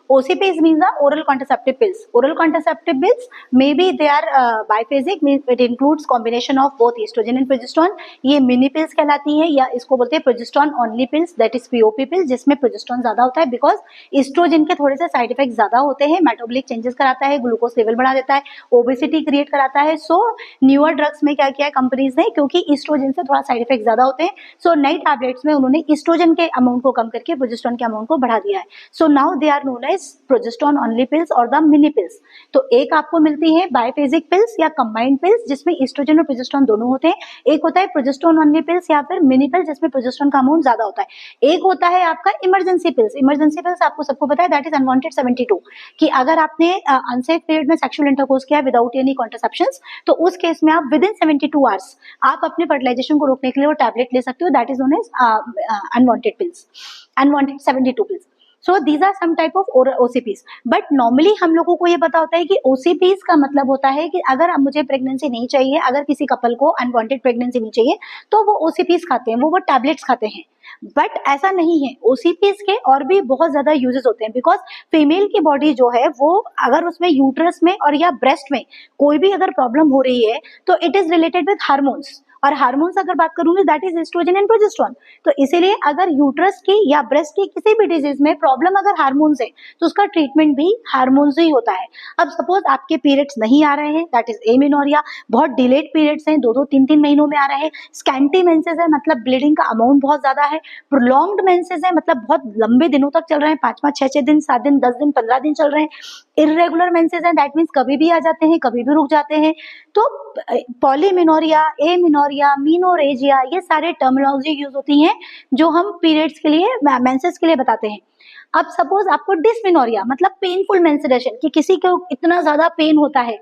OCPs means the oral contraceptive pills. Oral contraceptive pills maybe they are biphasic, means it includes combination of both estrogen and progesterone. ये mini pills कहलाती है, या इसको बोलते हैं progesterone only pills, that is POP pills, जिसमें progesterone ज्यादा होता है बिकॉज एस्ट्रोजन के थोड़े से साइड इफेक्ट ज्यादा होते हैं, मेटाबॉलिक चेंजेस कराता है, ग्लूकोज लेवल बढ़ा देता है, ओबेसिटी क्रिएट कराता है. सो न्यूअर ड्रग्स में क्या किया है कंपनीज ने, क्योंकि एस्ट्रोजन से थोड़ा साइड इफेक्ट ज्यादा होते हैं, सो नई टैबलेट्स में उन्होंने एस्ट्रोजन के अमाउंट को कम करके प्रोजेस्टेरोन के अमाउंट को बढ़ा दिया है. So now they are known as progesterone only pills और द मिनी पिल्स. तो एक आपको मिलती है बायफेजिक पिल्स या कंबाइंड पिल्स जिसमें एस्ट्रोजन और प्रोजेस्टेरोन दोनों होते हैं. एक होता है प्रोजेस्टेरोन ओनली पिल्स या फिर मिनी पिल्स जिसमें प्रोजेस्टेरोन का अमाउंट ज्यादा होता है. एक होता है आपका इमरजेंसी पिल्स. इमरजेंसी पिल्स आपको सबको पता है, दैट इज अनवांटेड 72, कि अगर आपने अनसेफ पीरियड में सेक्सुअल इंटरकोर्स किया विदाउट एनी कॉन्ट्रासेप्शंस, तो उस केस में आप विद इन 72 आवर्स आप अपने फर्टिलाइजेशन को रोकने के लिए वो टैबलेट ले सकते हो, that is known as unwanted pills, unwanted 72 pills. So these are some type of OCPs. But normally हम लोगों को ये पता होता है कि OCPs का मतलब होता है कि अगर अब मुझे प्रेगनेंसी नहीं चाहिए, अगर किसी कपल को अनवांटेड प्रेगनेंसी नहीं चाहिए, तो वो OCPs खाते हैं, वो टैबलेट्स खाते हैं. बट ऐसा नहीं है, OCPs के और भी बहुत ज्यादा यूजेस होते हैं, बिकॉज फीमेल की बॉडी जो है वो अगर उसमें यूट्रस में और या ब्रेस्ट में कोई भी अगर प्रॉब्लम हो रही है तो it is related with hormones. और हार्मोन्स अगर बात करूंगी that is estrogen and progesterone. तो इसीलिए अगर यूट्रस की या ब्रेस्ट की किसी भी डिजीज में प्रॉब्लम अगर हार्मोन्स है तो उसका ट्रीटमेंट भी हार्मोन्स ही होता है. अब सपोज आपके पीरियड्स नहीं आ रहे हैं, दैट इज एमेनोरिया, बहुत डिलेड पीरियड्स हैं, 2-2, 3-3 महीनों में आ रहे हैं, स्कैंटी मेंसेस है मतलब ब्लीडिंग का अमाउंट बहुत ज्यादा है, प्रोलॉन्ग्ड मेंसेस है मतलब बहुत लंबे दिनों तक चल रहे हैं, 5-5, 6-6 दिन, 7 दिन, 10 दिन, 15 दिन चल रहे हैं, इर्रेगुलर मेंसेस है, दैट मीन्स कभी भी आ जाते हैं, कभी भी रुक जाते हैं. तो पॉलीमिनोरिया, एमिनोरिया, मीनोरेजिया, ये सारे टर्मिनोलॉजी यूज होती हैं जो हम पीरियड्स के लिए, मेंसेस के लिए बताते हैं. अब सपोज आपको डिसमिनोरिया मतलब पेनफुल मेंस्ट्रुएशन, कि किसी को इतना ज्यादा पेन होता है,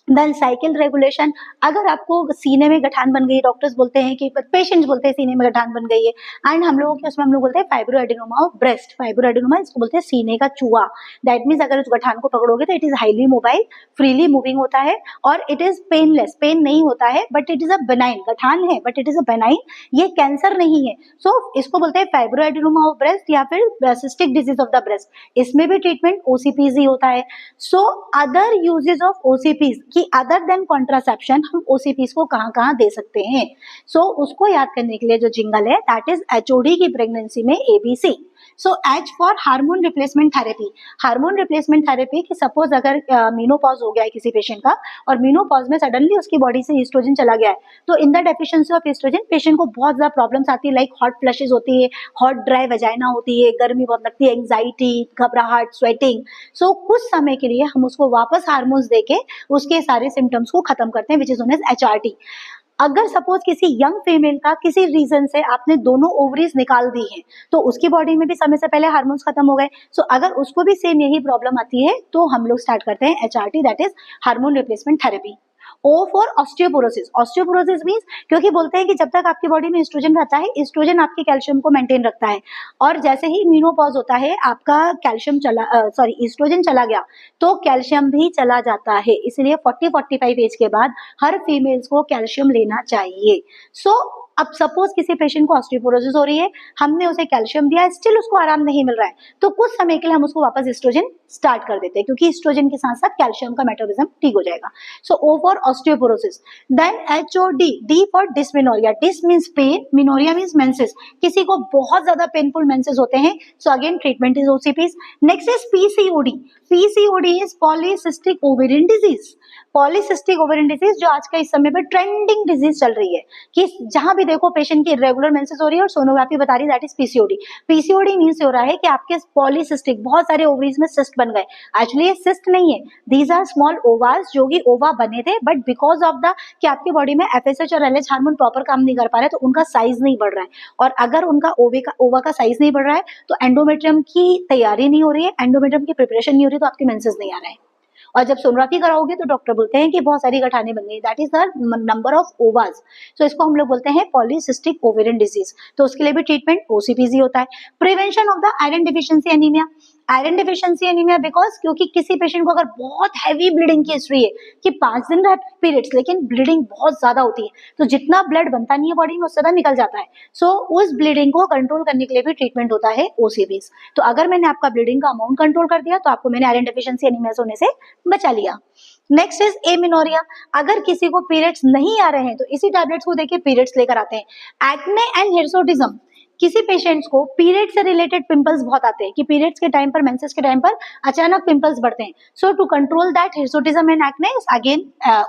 देन साइकिल रेगुलेशन, अगर आपको सीने में गठान बन गई, डॉक्टर्स बोलते हैं कि पेशेंट्स बोलते हैं सीने में गठान बन गई है, एंड हम लोगों के उसमें हम लोग बोलते हैं फाइब्रोएडेनोमा ऑफ ब्रेस्ट. फाइब्रोएडेनोमा इसको बोलते हैं सीने का चूहा. दैट मीन्स अगर उस गठान को पकड़ोगे तो it is highly mobile, freely moving होता है और इट इज पेनलेस, पेन नहीं होता है, but it is a benign. गठान है but it is a benign, ये कैंसर नहीं है. सो इसको बोलते हैं फाइब्रोएडेनोमा ऑफ ब्रेस्ट या फिर cystic disease of the breast. इसमें भी ट्रीटमेंट OCPs ही होता है. So other uses of OCPs कि अदर देन कॉन्ट्रासेप्शन हम OCPs को कहाँ कहाँ दे सकते हैं. सो उसको याद करने के लिए जो जिंगल है दैट इज HOD की प्रेगनेंसी में ABC. So H for hormone replacement therapy. Hormone replacement therapy कि सपोज अगर मीनोपॉज हो गया है किसी पेशेंट का और मीनोपॉज में सडनली उसकी बॉडी से एस्ट्रोजन चला गया है, तो in the deficiency of oestrogen patient को बहुत ज्यादा प्रॉब्लम्स आती है, लाइक हॉट फ्लशेस होती है, हॉट ड्राई वजाइना होती है, गर्मी बहुत लगती है, एंजाइटी, घबराहट, स्वेटिंग. सो कुछ समय के लिए हम उसको वापस हार्मोन्स देके उसके सारे सिम्टम्स को खत्म करते हैं, which is known as HRT. अगर सपोज किसी यंग फीमेल का किसी रीजन से आपने दोनों ओवरीज निकाल दी है तो उसकी बॉडी में भी समय से पहले हार्मोन्स खत्म हो गए. सो अगर उसको भी सेम यही प्रॉब्लम आती है तो हम लोग स्टार्ट करते हैं HRT, that is hormone replacement therapy. O for osteoporosis. Osteoporosis means क्योंकि बोलते हैं कि जब तक आपकी बॉडी में एस्ट्रोजन रहता है, एस्ट्रोजन आपके कैल्शियम को मेंटेन रखता है, और जैसे ही मीनोपॉज होता है आपका कैल्शियम एस्ट्रोजन चला गया तो कैल्शियम भी चला जाता है. इसलिए 40-45 एज के बाद हर फीमेल्स को कैल्शियम लेना चाहिए. सो अब सपोज किसी पेशेंट को ऑस्टियोपोरोसिस हो रही है, हमने उसे कैल्शियम दिया, स्टिल उसको आराम नहीं मिल रहा है, तो कुछ समय के लिए हम उसको वापस एस्ट्रोजन स्टार्ट कर देते हैं, क्योंकि एस्ट्रोजन के साथ साथ कैल्शियम का मेटाबॉलिज्म ठीक हो जाएगा. So O for osteoporosis. Then HOD. D for dysmenorrhea. Dys means pain, menorrhea means menses, किसी को बहुत ज्यादा पेनफुल मेंसेस होते हैं, so again treatment is OCPs. Next is PCOD. PCOD is polycystic ovarian disease. Polycystic ovarian disease जो आज का इस समय पे ट्रेंडिंग डिजीज चल रही है, कि जहां भी देखो पेशेंट की रेगुलर मेंसेस हो रही है और सोनोग्राफी बता रही है, that is PCOD. PCOD means हो रहा है कि आपके पॉलीसिस्टिक बहुत सारे ओवरीज में सिस्ट बन गए. एक्चुअली ये सिस्ट नहीं है, दीज आर स्मॉल ओवास जो कि ओवा बने थे, बट बिकॉज ऑफ द कि आपकी बॉडी में FSH और LH हार्मोन प्रॉपर काम नहीं कर पा रहे तो उनका साइज नहीं बढ़ रहा है. और अगर उनका ओवा का साइज नहीं बढ़ रहा है तो एंडोमेट्रियम की तैयारी नहीं हो रही है, एंडोमेट्रियम की प्रिपरेशन नहीं हो रही, तो आपके मेंसेस नहीं आ रहे हैं. और जब सोनोग्राफी कराओगे तो डॉक्टर बोलते हैं कि बहुत सारी गठाने बन गई, that is the number of ovas. So इसको हम लोग बोलते हैं पॉलीसिस्टिक ओवेरियन डिजीज. तो उसके लिए भी ट्रीटमेंट OCPs ही होता है. Prevention of the iron deficiency anaemia. Iron deficiency anaemia because क्योंकि किसी पेशेंट को अगर बहुत हैवी ब्लीडिंग की हिस्ट्री है कि 5 दिन रहते पीरियड्स लेकिन ब्लीडिंग बहुत ज्यादा होती है, तो जितना ब्लड बनता नहीं है बॉडी में उससे ज्यादा निकल जाता है, सो उस ब्लीडिंग को कंट्रोल करने के लिए भी ट्रीटमेंट होता है ओसीपीज। तो अगर मैंने आपका ब्लीडिंग का अमाउंट कंट्रोल कर दिया तो आपको मैंने आयरन डिफिशियंसी एनीमिया होने से बचा लिया। Next is amenorrhoea. अगर किसी को पीरियड्स नहीं आ रहे हैं तो इसी टैबलेट्स को देके पीरियड्स लेकर आते हैं। एक्ने एंड हिर्सुटिज्म, किसी पेशेंट्स को पीरियड से रिलेटेड पिंपल्स बहुत आते हैं कि पीरियड्स के टाइम पर, मेंसेस के टाइम पर अचानक पिंपल्स बढ़ते हैं, so to control that hirsutism and acne again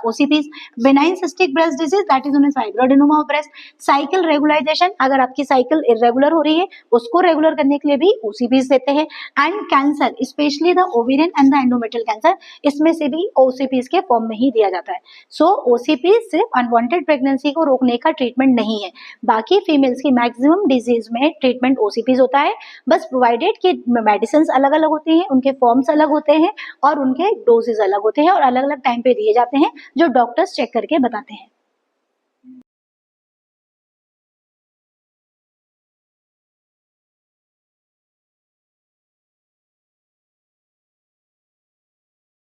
OCPs. Benign cystic breast disease that is known as fibroadenoma of breast. Cycle regularization, अगर आपकी साइकिल इरेगुलर हो रही है उसको रेगुलर करने के लिए भी ओसीपीज देते हैं। And cancer, specially the ovarian and the endometrial cancer, इसमें से भी ओसीपीज के फॉर्म में ही दिया जाता है। सो ओसीपीज सिर्फ अनवांटेड प्रेगनेंसी को रोकने का ट्रीटमेंट नहीं है, बाकी फीमेल्स की मैक्सिमम डिजीज में ट्रीटमेंट ओसीपीज होता है, बस प्रोवाइडेड कि मेडिसिन अलग अलग होती हैं, उनके फॉर्म्स अलग होते हैं और उनके डोजेज अलग होते हैं और अलग अलग टाइम पे दिए जाते हैं जो डॉक्टर्स चेक करके बताते हैं।